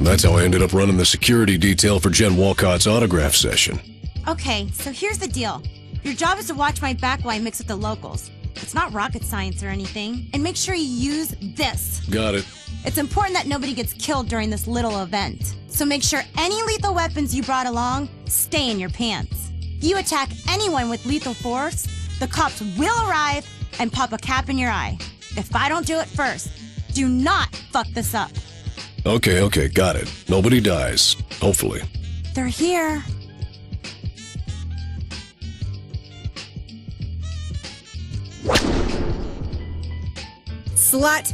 And that's how I ended up running the security detail for Jen Walcott's autograph session. Okay, so here's the deal. Your job is to watch my back while I mix with the locals. It's not rocket science or anything. And make sure you use this. Got it. It's important that nobody gets killed during this little event. So make sure any lethal weapons you brought along stay in your pants. If you attack anyone with lethal force, the cops will arrive and pop a cap in your eye. If I don't do it first, do not fuck this up. Okay, got it. Nobody dies. Hopefully. They're here. Slut!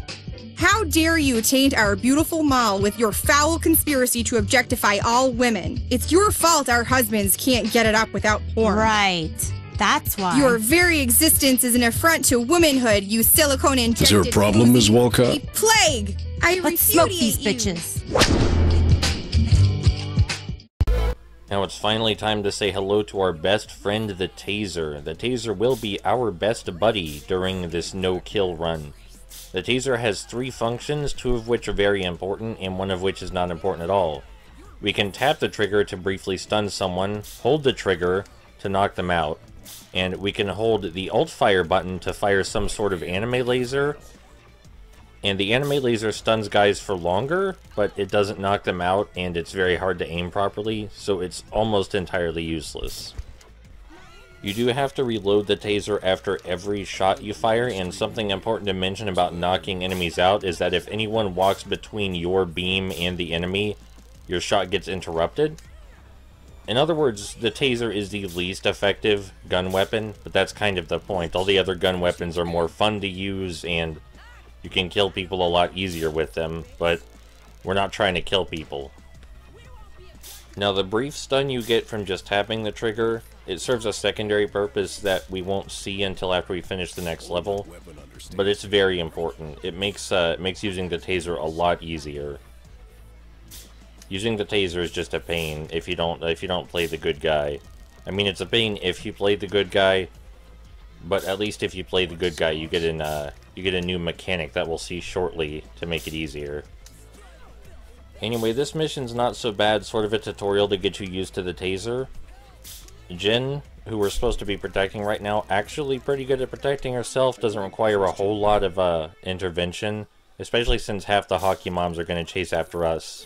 How dare you taint our beautiful mall with your foul conspiracy to objectify all women? It's your fault our husbands can't get it up without porn. Right. That's why. Your very existence is an affront to womanhood, you silicone-injected... Is there a problem, Ms. Walcott? A plague! I Let's smoke these you. bitches. Now it's finally time to say hello to our best friend, the Taser. The Taser will be our best buddy during this no-kill run. The Taser has 3 functions, 2 of which are very important, and 1 of which is not important at all. We can tap the trigger to briefly stun someone, hold the trigger to knock them out, and we can hold the Alt Fire button to fire some sort of anime laser. And the anime laser stuns guys for longer, but it doesn't knock them out, and it's very hard to aim properly, so it's almost entirely useless. You do have to reload the Taser after every shot you fire, and something important to mention about knocking enemies out is that if anyone walks between your beam and the enemy, your shot gets interrupted. In other words, the Taser is the least effective gun weapon, but that's kind of the point. All the other gun weapons are more fun to use, and you can kill people a lot easier with them, but we're not trying to kill people. Now, the brief stun you get from just tapping the trigger, it serves a secondary purpose that we won't see until after we finish the next level, but it's very important. It makes using the Taser a lot easier. Using the Taser is just a pain if you don't play the good guy. I mean, it's a pain if you play the good guy, but at least if you play the good guy, you get a new mechanic that we'll see shortly to make it easier. Anyway, this mission's not so bad, sort of a tutorial to get you used to the Taser. Jen, who we're supposed to be protecting right now, actually pretty good at protecting herself, doesn't require a whole lot of intervention, especially since half the hockey moms are going to chase after us.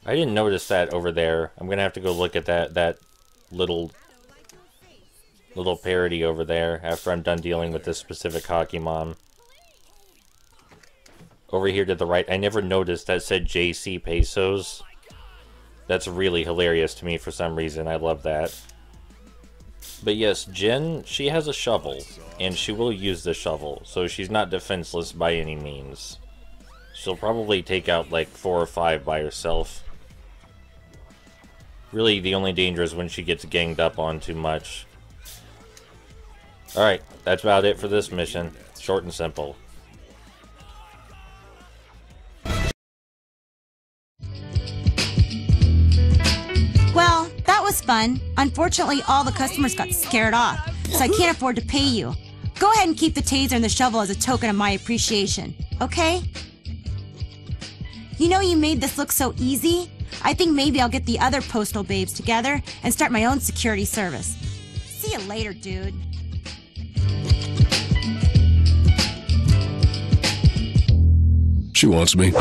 I didn't notice that over there. I'm going to have to go look at that little parody over there after I'm done dealing with this specific hockey mom. Over here to the right, I never noticed that said JC Pesos. That's really hilarious to me for some reason. I love that. But yes, Jen, she has a shovel, and she will use the shovel, so she's not defenseless by any means. She'll probably take out like 4 or 5 by herself. Really, the only danger is when she gets ganged up on too much. Alright, that's about it for this mission. Short and simple. Well, that was fun. Unfortunately, all the customers got scared off, so I can't afford to pay you. Go ahead and keep the Taser and the shovel as a token of my appreciation, okay? You know you made this look so easy? I think maybe I'll get the other postal babes together and start my own security service. See you later, dude. She wants me.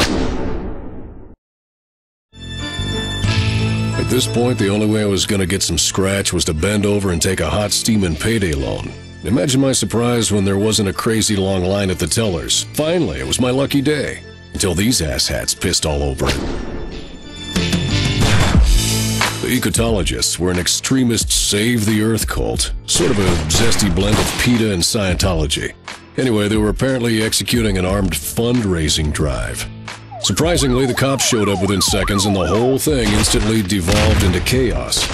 At this point, the only way I was going to get some scratch was to bend over and take a hot steaming payday loan. Imagine my surprise when there wasn't a crazy long line at the tellers. Finally, it was my lucky day. Until these asshats pissed all over it. The Ecotologists were an extremist save-the-earth cult. Sort of a zesty blend of PETA and Scientology. Anyway, they were apparently executing an armed fundraising drive. Surprisingly, the cops showed up within seconds and the whole thing instantly devolved into chaos.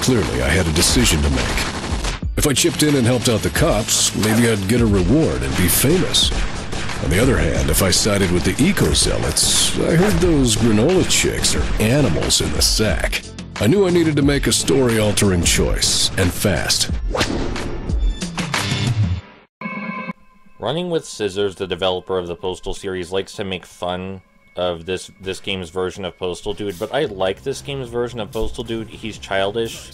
Clearly, I had a decision to make. If I chipped in and helped out the cops, maybe I'd get a reward and be famous. On the other hand, if I sided with the eco-zealots, I heard those granola chicks are animals in the sack. I knew I needed to make a story-altering choice, and fast. Running with Scissors, the developer of the Postal series, likes to make fun of this game's version of Postal Dude, but I like this game's version of Postal Dude. He's childish,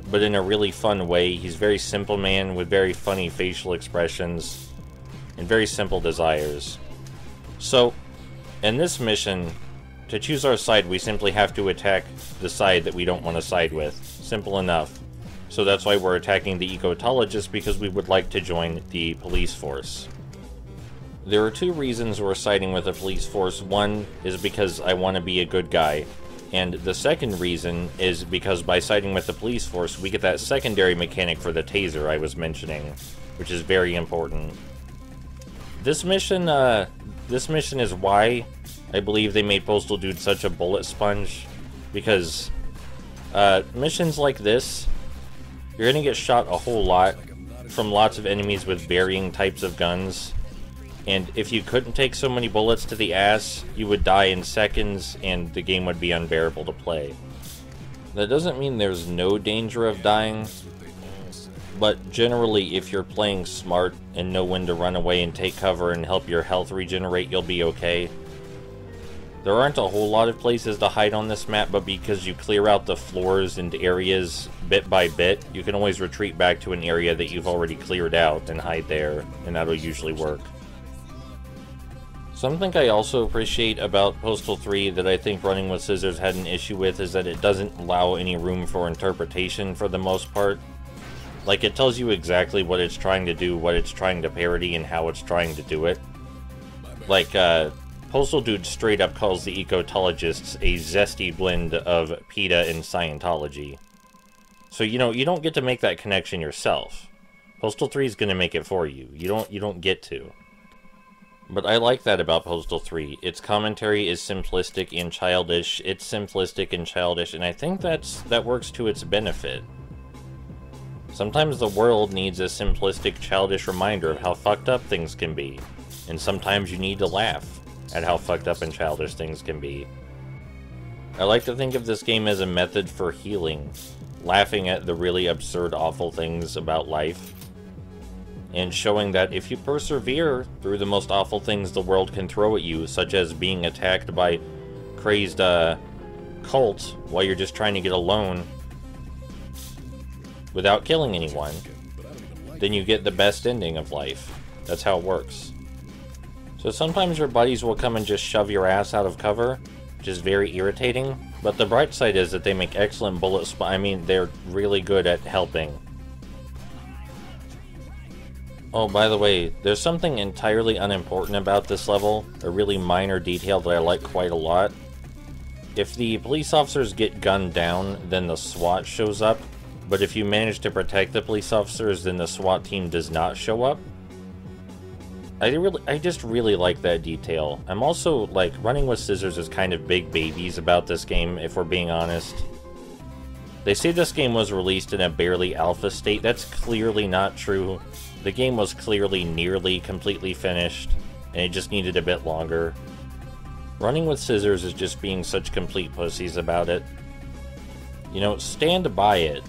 but in a really fun way. He's a very simple man with very funny facial expressions and very simple desires. So, in this mission, to choose our side, we simply have to attack the side that we don't want to side with. Simple enough. So that's why we're attacking the ecotologists, because we would like to join the police force. There are two reasons we're siding with the police force. One is because I want to be a good guy, and the second reason is because by siding with the police force, we get that secondary mechanic for the taser I was mentioning, which is very important. This mission is why I believe they made Postal Dude such a bullet sponge, because missions like this, you're gonna get shot a whole lot from lots of enemies with varying types of guns. And if you couldn't take so many bullets to the ass, you would die in seconds, and the game would be unbearable to play. That doesn't mean there's no danger of dying, but generally if you're playing smart and know when to run away and take cover and help your health regenerate, you'll be okay. There aren't a whole lot of places to hide on this map, but because you clear out the floors and areas bit by bit, you can always retreat back to an area that you've already cleared out and hide there, and that'll usually work. Something I also appreciate about Postal 3 that I think Running with Scissors had an issue with is that it doesn't allow any room for interpretation for the most part. Like, it tells you exactly what it's trying to do, what it's trying to parody, and how it's trying to do it. Like, Postal Dude straight up calls the ecotologists a zesty blend of PETA and Scientology. So, you know, you don't get to make that connection yourself. Postal 3 is going to make it for you. You don't get to. But I like that about Postal 3. Its commentary is simplistic and childish. It's simplistic and childish, and I think that works to its benefit. Sometimes the world needs a simplistic, childish reminder of how fucked up things can be. And sometimes you need to laugh at how fucked up and childish things can be. I like to think of this game as a method for healing, laughing at the really absurd, awful things about life, and showing that if you persevere through the most awful things the world can throw at you, such as being attacked by crazed cult while you're just trying to get a loan without killing anyone, then you get the best ending of life. That's how it works. So sometimes your buddies will come and just shove your ass out of cover, which is very irritating, but the bright side is that they make excellent they're really good at helping. Oh, by the way, there's something entirely unimportant about this level, a really minor detail that I like quite a lot. If the police officers get gunned down, then the SWAT shows up, but if you manage to protect the police officers, then the SWAT team does not show up. I just really like that detail. I'm also, like, Running with Scissors is kind of big babies about this game, if we're being honest. They say this game was released in a barely alpha state. That's clearly not true. The game was clearly nearly completely finished, and it just needed a bit longer. Running with Scissors is just being such complete pussies about it. You know, stand by it.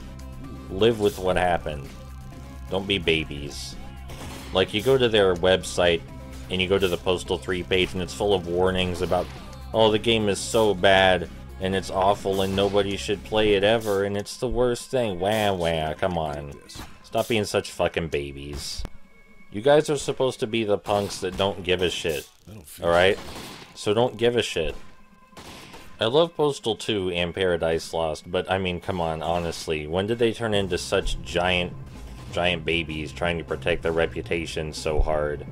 Live with what happened. Don't be babies. Like, you go to their website, and you go to the Postal 3 page, and it's full of warnings about, oh, the game is so bad, and it's awful, and nobody should play it ever, and it's the worst thing. Wah, come on. Stop being such fucking babies. You guys are supposed to be the punks that don't give a shit, alright? So don't give a shit. I love Postal 2 and Paradise Lost, but I mean, come on, honestly, when did they turn into such giant babies trying to protect their reputation so hard?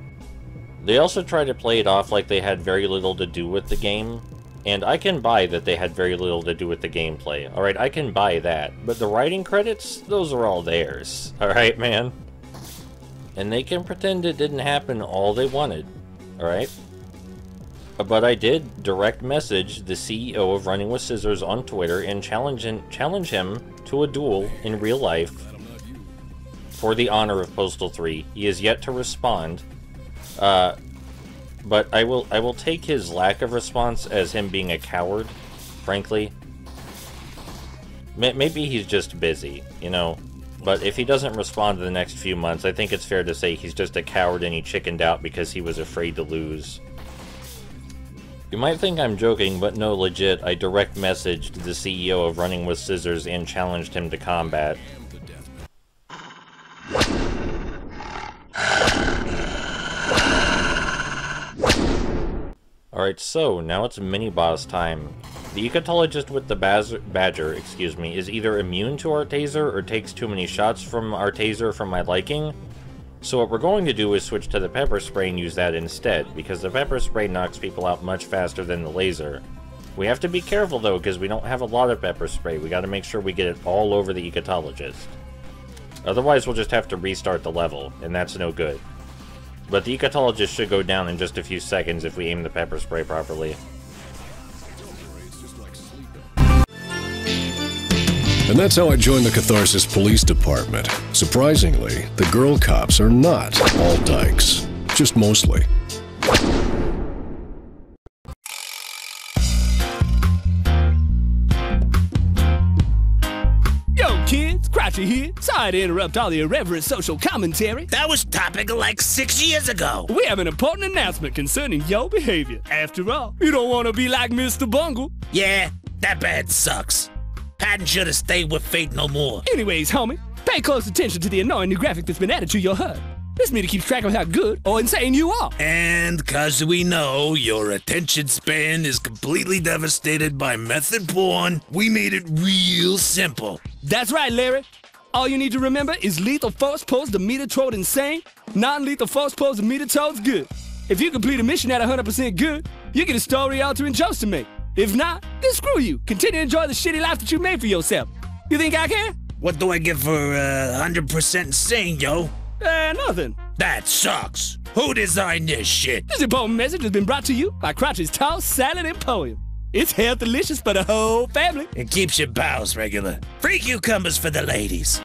They also try to play it off like they had very little to do with the game, and I can buy that they had very little to do with the gameplay. Alright, I can buy that. But the writing credits, those are all theirs. Alright, man? And they can pretend it didn't happen all they wanted. Alright? But I did direct message the CEO of Running with Scissors on Twitter and challenge him to a duel in real life for the honor of Postal 3. He has yet to respond. But I will take his lack of response as him being a coward, frankly. Maybe he's just busy, you know? But if he doesn't respond in the next few months, I think it's fair to say he's just a coward and he chickened out because he was afraid to lose. You might think I'm joking, but no, legit, I direct messaged the CEO of Running with Scissors and challenged him to combat. Alright, so now it's mini-boss time. The ecotologist with the badger, is either immune to our taser or takes too many shots from our taser for my liking. So what we're going to do is switch to the pepper spray and use that instead, because the pepper spray knocks people out much faster than the laser. We have to be careful though, because we don't have a lot of pepper spray. We gotta make sure we get it all over the ecotologist. Otherwise we'll just have to restart the level, and that's no good. But the ecotologist should go down in just a few seconds if we aim the pepper spray properly. And that's how I joined the Catharsis Police Department. Surprisingly, the girl cops are not all dykes, just mostly. Yo, kids, Crouchy here. Sorry to interrupt all the irreverent social commentary. That was topical like 6 years ago. We have an important announcement concerning your behavior. After all, you don't want to be like Mr. Bungle. Yeah, that bad sucks. Patton should have stayed with Fate no more. Anyways, homie, pay close attention to the annoying new graphic that's been added to your HUD. This meter keeps track of how good or insane you are. And cause we know your attention span is completely devastated by method porn, we made it real simple. That's right, Larry. All you need to remember is lethal force pulls the meter toward insane, non-lethal force pulls the meter towards good. If you complete a mission at 100% good, you get a story-altering choice to make. If not, then screw you. Continue to enjoy the shitty life that you made for yourself. You think I can? What do I get for 100% insane, yo? Nothing. That sucks. Who designed this shit? This important message has been brought to you by Crouch's Toss Salad and Poem. It's health delicious for the whole family. It keeps your bowels regular. Free cucumbers for the ladies.